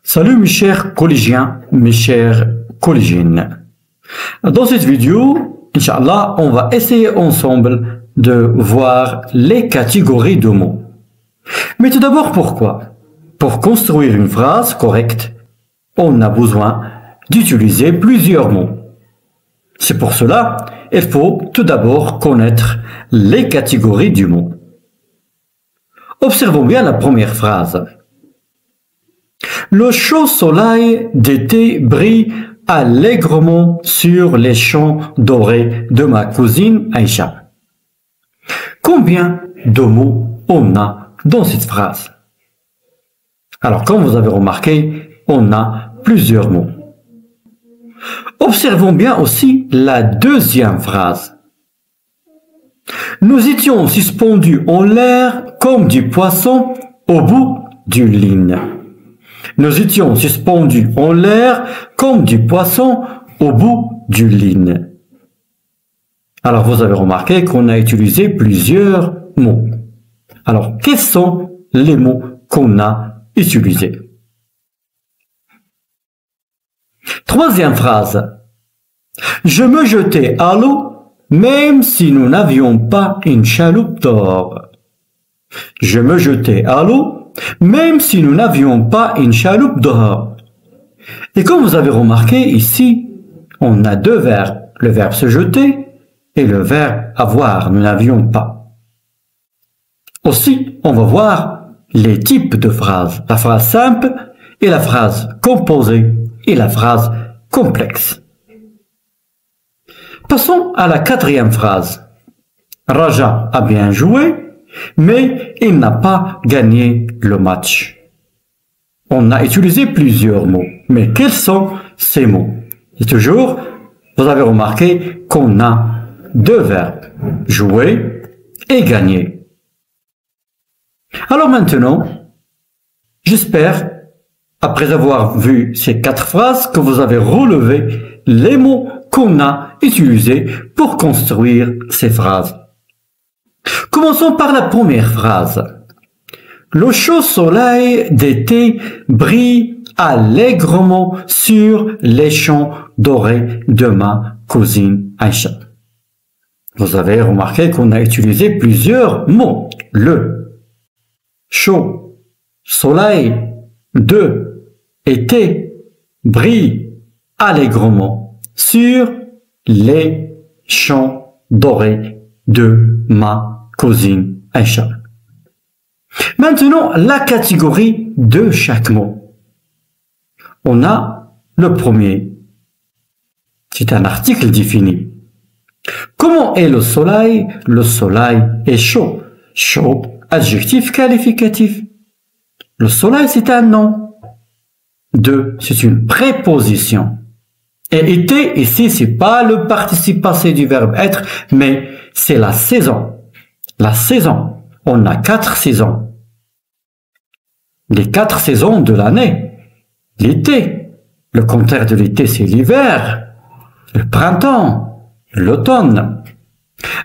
Salut mes chers collégiens, mes chères collégiennes. Dans cette vidéo, Inch'Allah, on va essayer ensemble de voir les catégories de mots. Mais tout d'abord, pourquoi? Pour construire une phrase correcte, on a besoin d'utiliser plusieurs mots. C'est pour cela, il faut tout d'abord connaître les catégories du mot. Observons bien la première phrase. Le chaud soleil d'été brille allègrement sur les champs dorés de ma cousine Aïcha. Combien de mots on a dans cette phrase? Alors, comme vous avez remarqué, on a plusieurs mots. Observons bien aussi la deuxième phrase. Nous étions suspendus en l'air comme du poisson au bout d'une ligne. Nous étions suspendus en l'air comme du poisson au bout d'une ligne. Alors, vous avez remarqué qu'on a utilisé plusieurs mots. Alors, quels sont les mots qu'on a utilisés? Troisième phrase. Je me jetais à l'eau, même si nous n'avions pas une chaloupe d'or. Je me jetais à l'eau, même si nous n'avions pas une chaloupe d'or. Et comme vous avez remarqué ici, on a deux verbes, le verbe se jeter et le verbe avoir, nous n'avions pas. Aussi, on va voir les types de phrases, la phrase simple et la phrase composée et la phrase complexe. Passons à la quatrième phrase. Raja a bien joué, mais il n'a pas gagné le match. On a utilisé plusieurs mots, mais quels sont ces mots? Et toujours, vous avez remarqué qu'on a deux verbes, jouer et gagner. Alors maintenant, j'espère, après avoir vu ces quatre phrases, que vous avez relevé les mots qu'on a utilisés pour construire ces phrases. Commençons par la première phrase. Le chaud soleil d'été brille allègrement sur les champs dorés de ma cousine Aïcha. Vous avez remarqué qu'on a utilisé plusieurs mots. Le chaud soleil de été brille allègrement sur les champs dorés de ma cousine Aïcha. Maintenant, la catégorie de chaque mot. On a le premier. C'est un article défini. Comment est le soleil? Le soleil est chaud. Chaud, adjectif qualificatif. Le soleil, c'est un nom. Deux, c'est une préposition. Et été, ici, c'est pas le participe passé du verbe être, mais c'est la saison. La saison. On a 4 saisons. Les 4 saisons de l'année. L'été. Le contraire de l'été, c'est l'hiver. Le printemps. L'automne.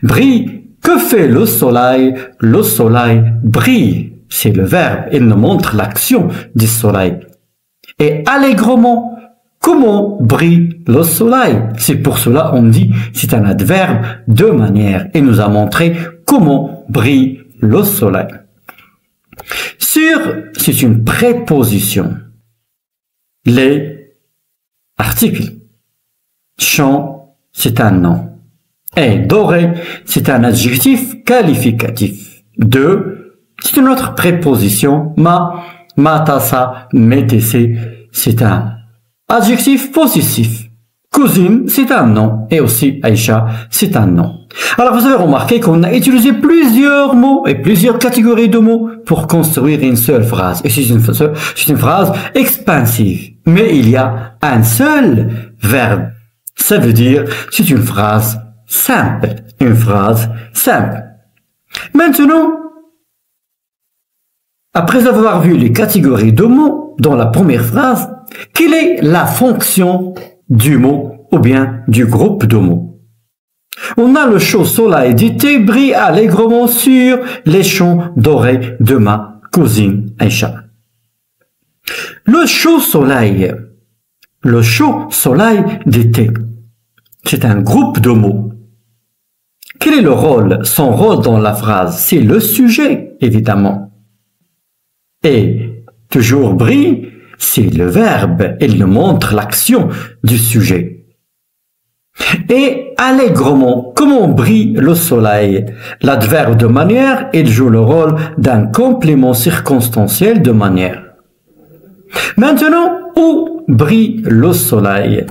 Brille. Que fait le soleil? Le soleil brille. C'est le verbe. Il nous montre l'action du soleil. Et allègrement. Comment brille le soleil? C'est pour cela on dit c'est un adverbe de manière et nous a montré comment brille le soleil. Sur, c'est une préposition. Les articles. Champ, c'est un nom. Et doré, c'est un adjectif qualificatif. De, c'est une autre préposition. Ma tassa, métessé, c'est un adjectif possessif. Cousine, c'est un nom. Et aussi, Aïcha, c'est un nom. Alors, vous avez remarqué qu'on a utilisé plusieurs mots et plusieurs catégories de mots pour construire une seule phrase. Et c'est une phrase expansive. Mais il y a un seul verbe. Ça veut dire, c'est une phrase simple. Une phrase simple. Maintenant, après avoir vu les catégories de mots dans la première phrase, quelle est la fonction du mot ou bien du groupe de mots? On a le chaud soleil d'été brille allègrement sur les champs dorés de ma cousine Aïcha. Le chaud soleil. Le chaud soleil d'été. C'est un groupe de mots. Quel est le rôle? Son rôle dans la phrase, c'est le sujet, évidemment. Et toujours brille, c'est le verbe. Il nous montre l'action du sujet. Et allègrement, comment brille le soleil? L'adverbe de manière, il joue le rôle d'un complément circonstanciel de manière. Maintenant, où brille le soleil?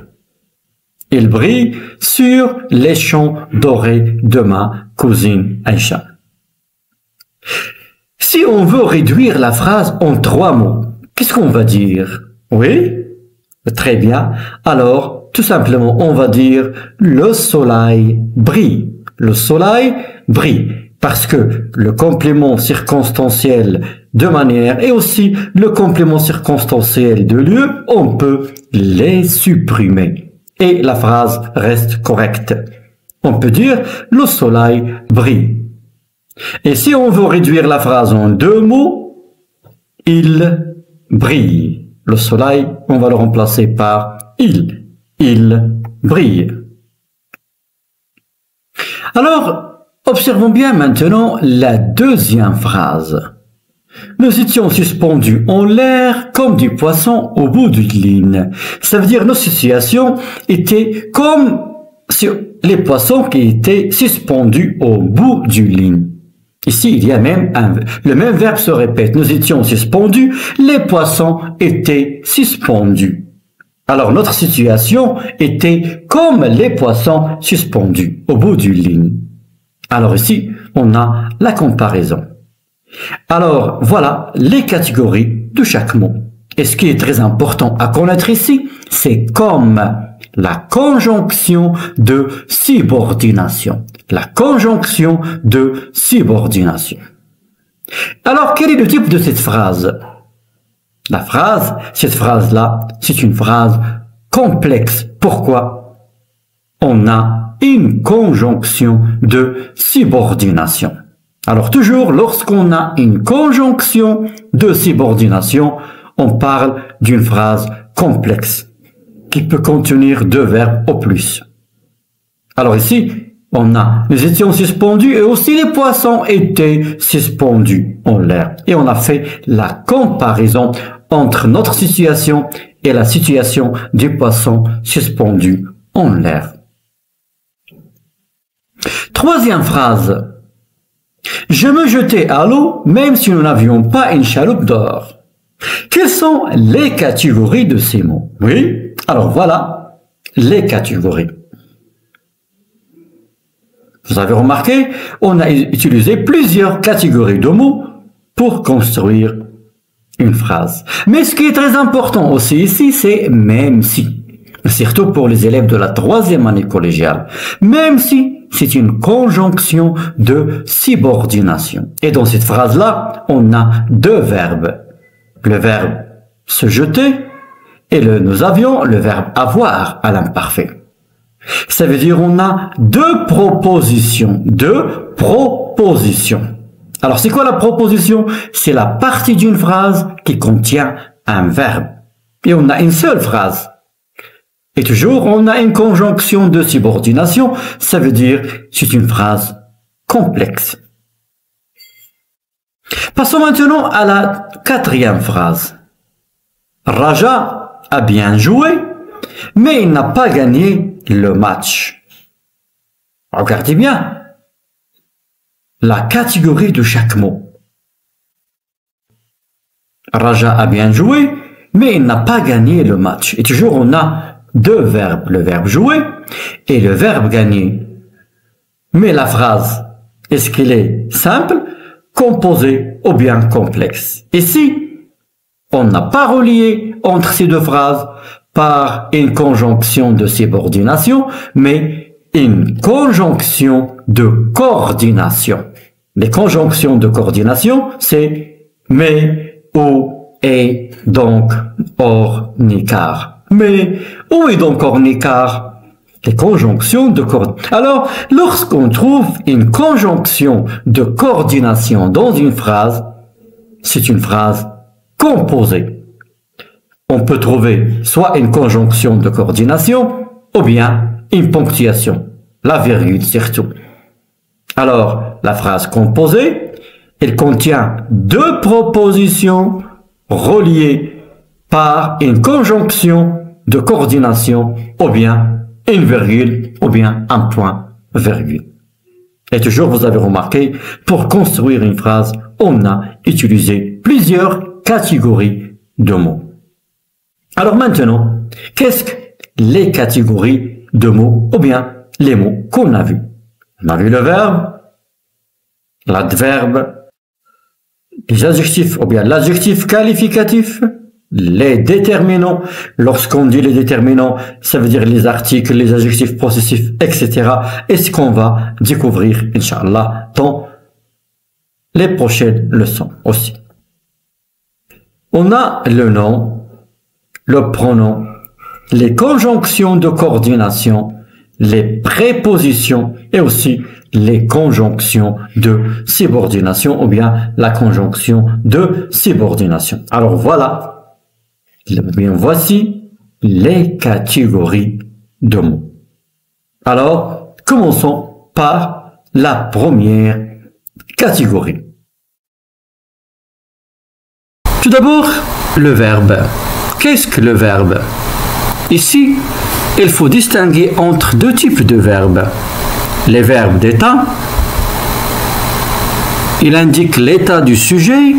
Il brille sur les champs dorés de ma cousine Aïcha. Si on veut réduire la phrase en 3 mots, qu'est-ce qu'on va dire? Oui? Très bien. Alors, tout simplement, on va dire le soleil brille. Le soleil brille. Parce que le complément circonstanciel de manière et aussi le complément circonstanciel de lieu, on peut les supprimer. Et la phrase reste correcte. On peut dire le soleil brille. Et si on veut réduire la phrase en 2 mots, il brille. Le soleil, on va le remplacer par il. Il brille. Alors, observons bien maintenant la deuxième phrase. Nous étions suspendus en l'air comme du poisson au bout d'une ligne. Ça veut dire nos situations étaient comme les poissons qui étaient suspendus au bout d'une ligne. Ici, il y a même le même verbe se répète. Nous étions suspendus, les poissons étaient suspendus. Alors notre situation était comme les poissons suspendus au bout d'une ligne. Alors ici, on a la comparaison. Alors voilà les catégories de chaque mot. Et ce qui est très important à connaître ici, c'est comme la conjonction de subordination. La conjonction de subordination. Alors quel est le type de cette phrase? Cette phrase-là, c'est une phrase complexe. Pourquoi? On a une conjonction de subordination. Alors toujours, lorsqu'on a une conjonction de subordination, on parle d'une phrase complexe qui peut contenir 2 verbes au plus. Alors ici, on a nous étions suspendus et aussi les poissons étaient suspendus en l'air. Et on a fait la comparaison entre notre situation et la situation des poissons suspendus en l'air. Troisième phrase. Je me jetais à l'eau même si nous n'avions pas une chaloupe d'or. Quelles sont les catégories de ces mots? Oui, alors voilà les catégories. Vous avez remarqué, on a utilisé plusieurs catégories de mots pour construire une phrase. Mais ce qui est très important aussi ici, c'est même si. Surtout pour les élèves de la 3e année collégiale. Même si c'est une conjonction de subordination. Et dans cette phrase-là, on a 2 verbes. Le verbe se jeter et nous avions le verbe avoir à l'imparfait. Ça veut dire on a 2 propositions. 2 propositions. Alors c'est quoi la proposition? C'est la partie d'une phrase qui contient un verbe. Et on a une seule phrase. Et toujours, on a une conjonction de subordination. Ça veut dire c'est une phrase complexe. Passons maintenant à la 4e phrase. Raja a bien joué, mais il n'a pas gagné le match. Regardez bien la catégorie de chaque mot. Raja a bien joué, mais il n'a pas gagné le match. Et toujours, on a 2 verbes, le verbe jouer et le verbe gagner. Mais la phrase, est-ce qu'elle est simple, composée ou bien complexe? Ici, on n'a pas relié entre ces 2 phrases par une conjonction de subordination, mais une conjonction de coordination. Les conjonctions de coordination, c'est mais, ou, et, donc, or, ni, car. Mais où est donc or ni car? Les conjonctions de coordination. Alors, lorsqu'on trouve une conjonction de coordination dans une phrase, c'est une phrase composée. peut trouver soit une conjonction de coordination ou bien une ponctuation, la virgule surtout. Alors, la phrase composée, elle contient deux propositions reliées par une conjonction de coordination ou bien une virgule ou bien un point virgule. Et toujours, vous avez remarqué, pour construire une phrase, on a utilisé plusieurs catégories de mots. Alors maintenant, qu'est-ce que les catégories de mots ou bien les mots qu'on a vus? On a vu le verbe, l'adverbe, les adjectifs ou bien l'adjectif qualificatif, les déterminants. Lorsqu'on dit les déterminants, ça veut dire les articles, les adjectifs possessifs, etc. Et ce qu'on va découvrir, Inch'Allah, dans les prochaines leçons aussi. On a le nom, le pronom, les conjonctions de coordination, les prépositions et aussi les conjonctions de subordination ou bien la conjonction de subordination. Alors voilà, bien voici les catégories de mots. Alors, commençons par la première catégorie. Tout d'abord, le verbe. Qu'est-ce que le verbe? Ici, il faut distinguer entre deux types de verbes. Les verbes d'état, ils indiquent l'état du sujet,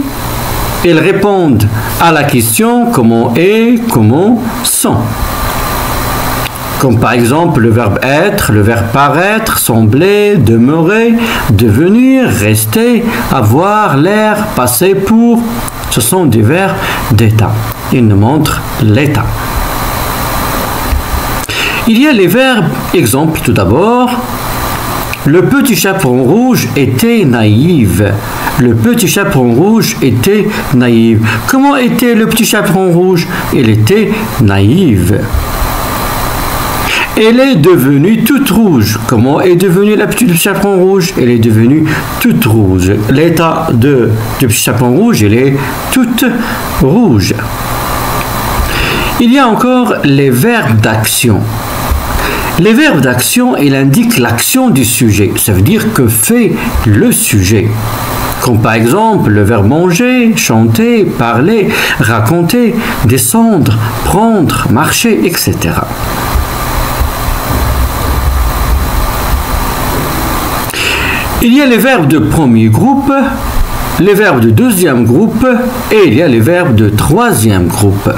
ils répondent à la question comment est, comment sont. Comme par exemple le verbe être, le verbe paraître, sembler, demeurer, devenir, rester, avoir, l'air, passer pour. Ce sont des verbes d'état. Ils nous montrent l'état. Il y a les verbes, exemple tout d'abord, le petit chaperon rouge était naïf. Le petit chaperon rouge était naïf. Comment était le petit chaperon rouge? Il était naïf. Elle est devenue toute rouge. Comment est devenue la petite chaperon rouge? Elle est devenue toute rouge. L'état du petit chaperon rouge, elle est toute rouge. Il y a encore les verbes d'action. Les verbes d'action, ils indiquent l'action du sujet. Ça veut dire que fait le sujet. Comme par exemple le verbe manger, chanter, parler, raconter, descendre, prendre, marcher, etc. Il y a les verbes de premier groupe, les verbes de deuxième groupe et il y a les verbes de troisième groupe.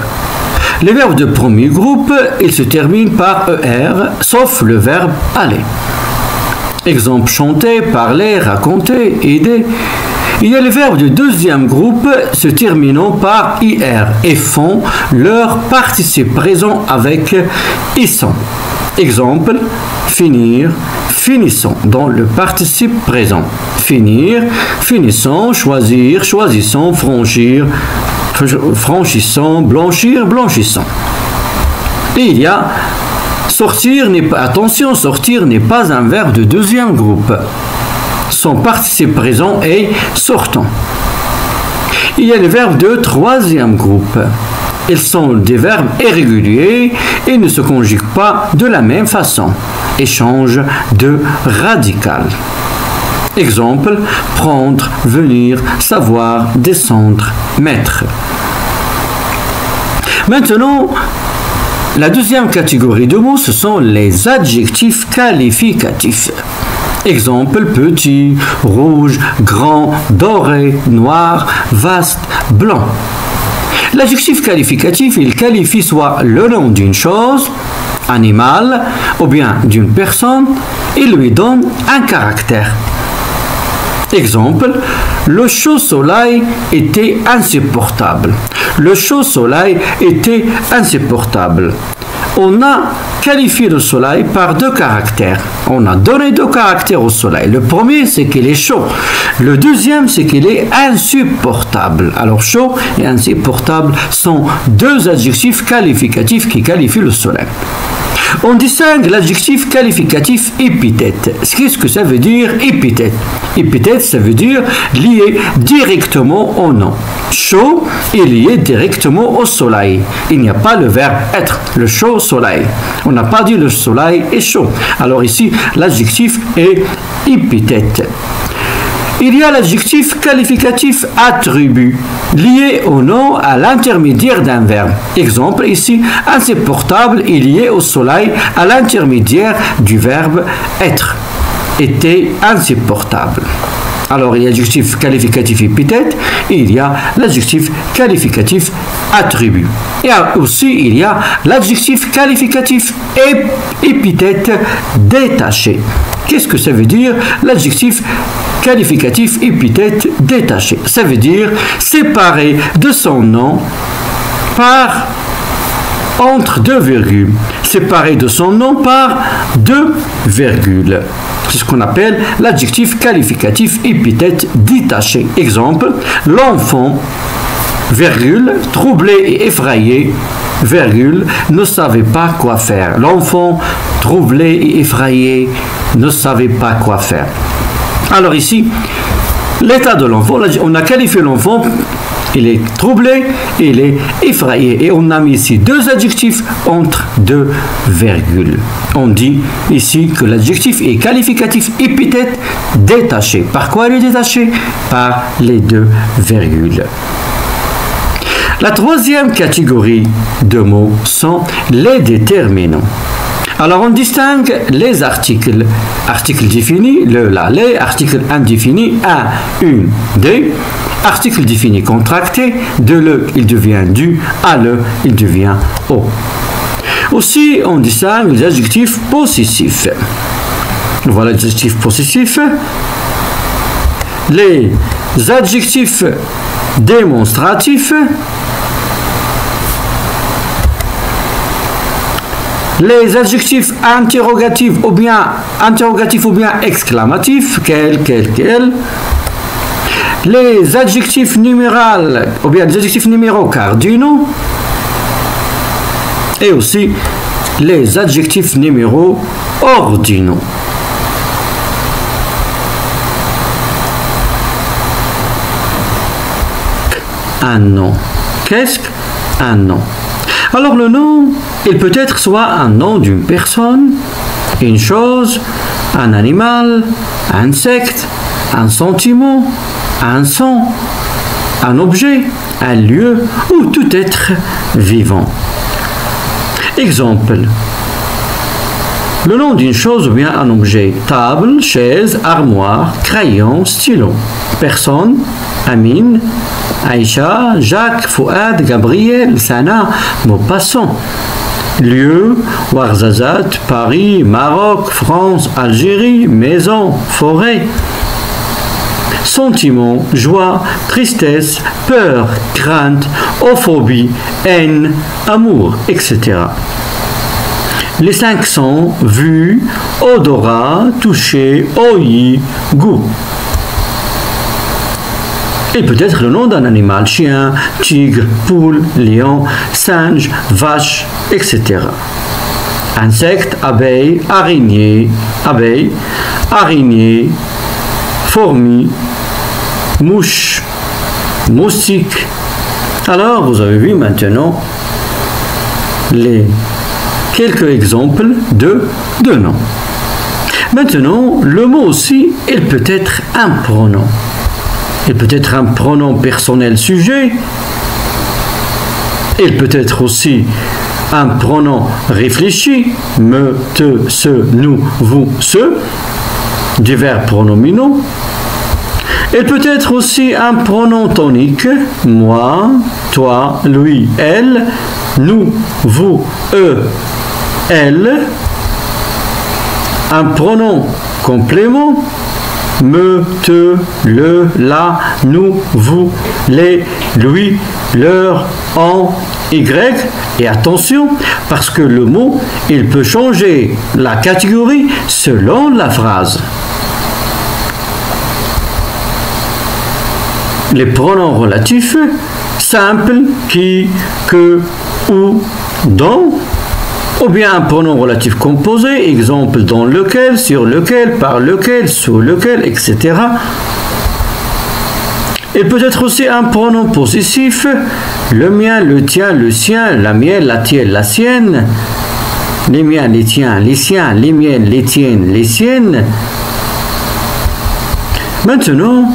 Les verbes de premier groupe, ils se terminent par ER, sauf le verbe aller. Exemple, chanter, parler, raconter, aider. Il y a les verbes de deuxième groupe se terminant par IR et font leur participe présent avec ISSON. Exemple, finir, finissons dans le participe présent. Finir, finissons, choisir, choisissons, franchir, franchissons, blanchir, blanchissons. Et il y a sortir, attention, sortir n'est pas un verbe de deuxième groupe. Son participe présent est sortant. Il y a les verbes de troisième groupe. Ils sont des verbes irréguliers et ne se conjuguent pas de la même façon et changent de radical. Exemple, prendre, venir, savoir, descendre, mettre. Maintenant, la deuxième catégorie de mots, ce sont les adjectifs qualificatifs. Exemple, petit, rouge, grand, doré, noir, vaste, blanc. L'adjectif qualificatif, il qualifie soit le nom d'une chose, animal, ou bien d'une personne, il lui donne un caractère. Exemple, le chaud soleil était insupportable. Le chaud soleil était insupportable. On a qualifié le soleil par deux caractères. On a donné deux caractères au soleil. Le premier, c'est qu'il est chaud. Le deuxième, c'est qu'il est insupportable. Alors, chaud et insupportable sont deux adjectifs qualificatifs qui qualifient le soleil. On distingue l'adjectif qualificatif épithète. Qu'est-ce que ça veut dire épithète? Épithète, ça veut dire lié directement au nom. Chaud est lié directement au soleil. Il n'y a pas le verbe être, le chaud soleil. On n'a pas dit le soleil est chaud. Alors ici, l'adjectif est épithète. Il y a l'adjectif qualificatif attribut, lié au nom à l'intermédiaire d'un verbe. Exemple ici, insupportable est lié au soleil à l'intermédiaire du verbe être. Était insupportable. Alors il y a l'adjectif qualificatif épithète et il y a l'adjectif qualificatif attribut. Et aussi il y a l'adjectif qualificatif épithète détaché. Qu'est-ce que ça veut dire l'adjectif qualificatif épithète détaché? Ça veut dire séparé de son nom par entre deux virgules. Séparé de son nom par deux virgules. C'est ce qu'on appelle l'adjectif qualificatif épithète détaché. Exemple, l'enfant, virgule, troublé et effrayé, virgule, ne savait pas quoi faire. L'enfant, troublé et effrayé, ne savait pas quoi faire. Alors ici, l'état de l'enfant, on a qualifié l'enfant, il est troublé, il est effrayé. Et on a mis ici deux adjectifs entre deux virgules. On dit ici que l'adjectif est qualificatif épithète détaché. Par quoi il est détaché? Par les deux virgules. La troisième catégorie de mots sont les déterminants. Alors on distingue les articles. Article défini, le, la, les. Article indéfini, un, une, des. Article défini contracté, de le, il devient du, à le, il devient au. Aussi, on distingue les adjectifs possessifs. Voilà les adjectifs possessifs. Les adjectifs démonstratifs. Les adjectifs interrogatifs ou bien exclamatifs, quel. Les adjectifs numérales ou bien les adjectifs numéraux cardinaux. Et aussi les adjectifs numéraux ordinaux. Un nom. Qu'est-ce qu'un nom? Alors le nom, il peut être soit un nom d'une personne, une chose, un animal, un insecte, un sentiment, un son, un objet, un lieu ou tout être vivant. Exemple. Le nom d'une chose ou bien un objet. Table, chaise, armoire, crayon, stylo. Personne, Amine, Aïcha, Jacques, Fouad, Gabriel, Sana, Maupassant. Lieu, Ouarzazate, Paris, Maroc, France, Algérie, maison, forêt. Sentiment, joie, tristesse, peur, crainte, euphorie, haine, amour, etc. Les 5 sens, vue, odorat, toucher, ouïe, goût. Et peut-être le nom d'un animal, chien, tigre, poule, lion, singe, vache, etc. Insectes, abeille, araignée, fourmi, mouche, moustique. Alors, vous avez vu maintenant les quelques exemples de noms. Maintenant, le mot aussi, il peut être un pronom. Il peut être un pronom personnel sujet. Il peut être aussi un pronom réfléchi. Me, te, ce, nous, vous, ce. Divers pronominaux. Il peut être aussi un pronom tonique. Moi, toi, lui, elle. Nous, vous, eux, elle. Un pronom complément. Me, te, le, la, nous, vous, les, lui, leur, en, y. Et attention, parce que le mot, il peut changer la catégorie selon la phrase. Les pronoms relatifs, simples, qui, que, où, dont, Ou bien un pronom relatif composé, exemple dans lequel, sur lequel, par lequel, sous lequel, etc. Il peut être aussi un pronom possessif, le mien, le tien, le sien, la mienne, la tienne, la sienne, les miens, les tiens, les siens, les miennes, les tiennes, les siennes. Maintenant,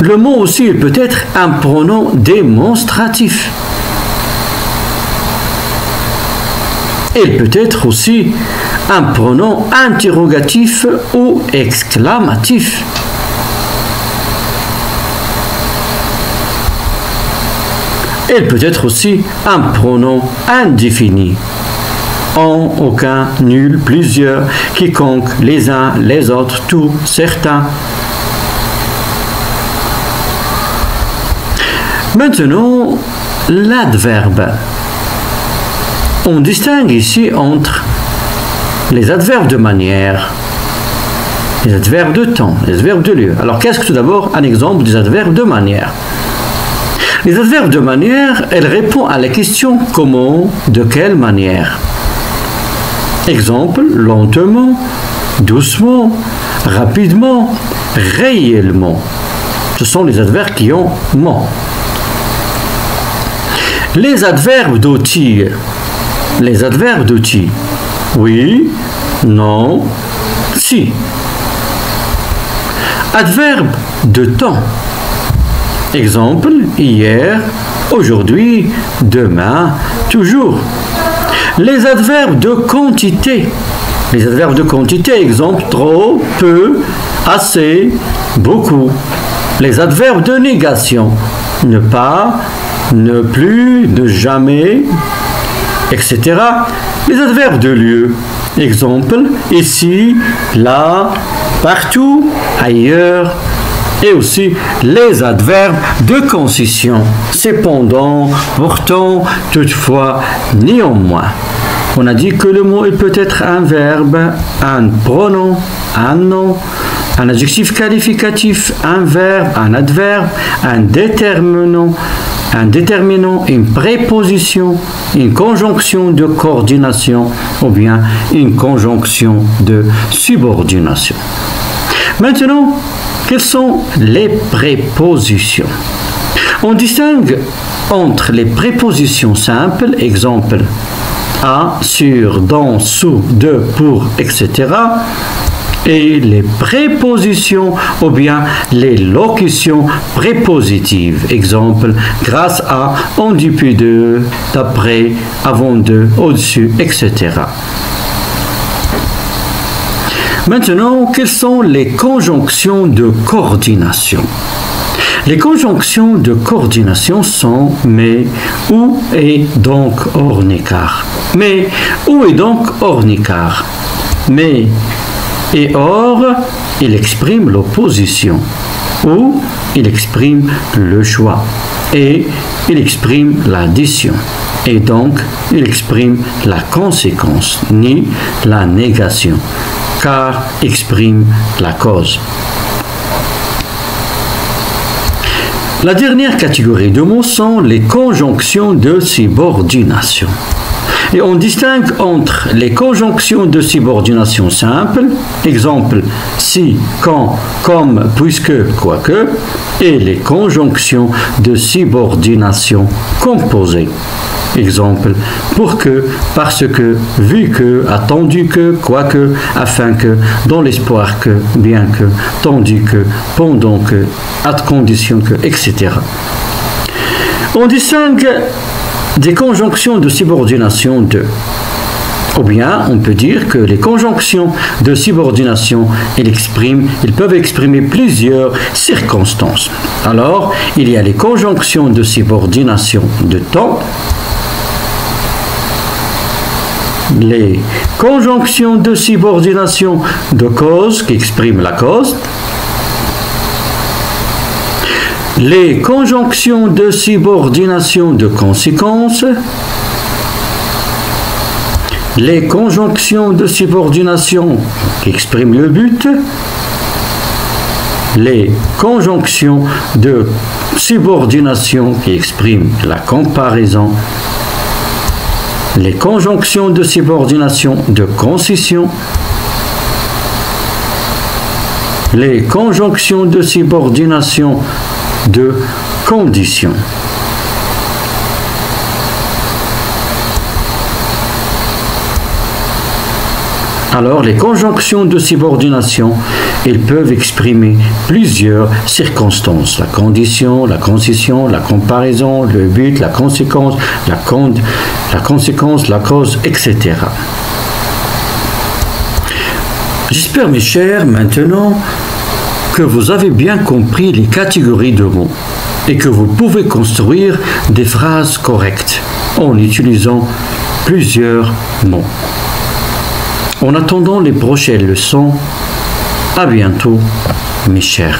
le mot aussi peut être un pronom démonstratif. Il peut être aussi un pronom interrogatif ou exclamatif. Il peut être aussi un pronom indéfini. En, aucun, nul, plusieurs, quiconque, les uns, les autres, tous, certains. Maintenant, l'adverbe. On distingue ici entre les adverbes de manière, les adverbes de temps, les adverbes de lieu. Alors, qu'est-ce que tout d'abord un exemple des adverbes de manière? Les adverbes de manière, elles répondent à la question comment, de quelle manière. Exemple, lentement, doucement, rapidement, réellement. Ce sont les adverbes qui ont ment. Les adverbes d'outil. Les adverbes d'outil. Oui, non, si. Adverbe de temps. Exemple, hier, aujourd'hui, demain, toujours. Les adverbes de quantité. Les adverbes de quantité, exemple, trop, peu, assez, beaucoup. Les adverbes de négation. Ne pas, ne plus, ne jamais, etc. Les adverbes de lieu. Exemple, ici, là, partout, ailleurs. Et aussi les adverbes de concession. Cependant, pourtant, toutefois, néanmoins. On a dit que le mot il peut être un verbe, un pronom, un nom, un adjectif qualificatif, un verbe, un adverbe, un déterminant, une préposition, une conjonction de coordination ou bien une conjonction de subordination. Maintenant, quelles sont les prépositions? On distingue entre les prépositions simples, exemple à, sur, dans, sous, de, pour, etc. et les prépositions ou bien les locutions prépositives, exemple grâce à, en dépit de, d'après, avant de, au-dessus, etc. Maintenant, quelles sont les conjonctions de coordination? Les conjonctions de coordination sont mais, ou et donc hors n'écart. Mais, ou et donc hors n'écart. Mais et or, il exprime l'opposition. Ou, il exprime le choix. Et, il exprime l'addition. Et donc, il exprime la conséquence, ni la négation, car exprime la cause. La dernière catégorie de mots sont les conjonctions de subordination. Et on distingue entre les conjonctions de subordination simples, exemple si, quand, comme, puisque, quoique, et les conjonctions de subordination composées. Exemple, pour que, parce que, vu que, attendu que, quoique, afin que, dans l'espoir que, bien que, tandis que, pendant que, à condition que, etc. On distingue des conjonctions de subordination de. Ou bien, on peut dire que les conjonctions de subordination, ils peuvent exprimer plusieurs circonstances. Alors, il y a les conjonctions de subordination de temps, les conjonctions de subordination de cause qui expriment la cause, les conjonctions de subordination de conséquence, les conjonctions de subordination qui expriment le but, les conjonctions de subordination qui expriment la comparaison, les conjonctions de subordination de concision, les conjonctions de subordination de condition. Alors, les conjonctions de subordination, elles peuvent exprimer plusieurs circonstances. La condition, la concision, la comparaison, le but, la conséquence, la cause, etc. J'espère, mes chers, maintenant que vous avez bien compris les catégories de mots et que vous pouvez construire des phrases correctes en utilisant plusieurs mots. En attendant les prochaines leçons, à bientôt, mes chers.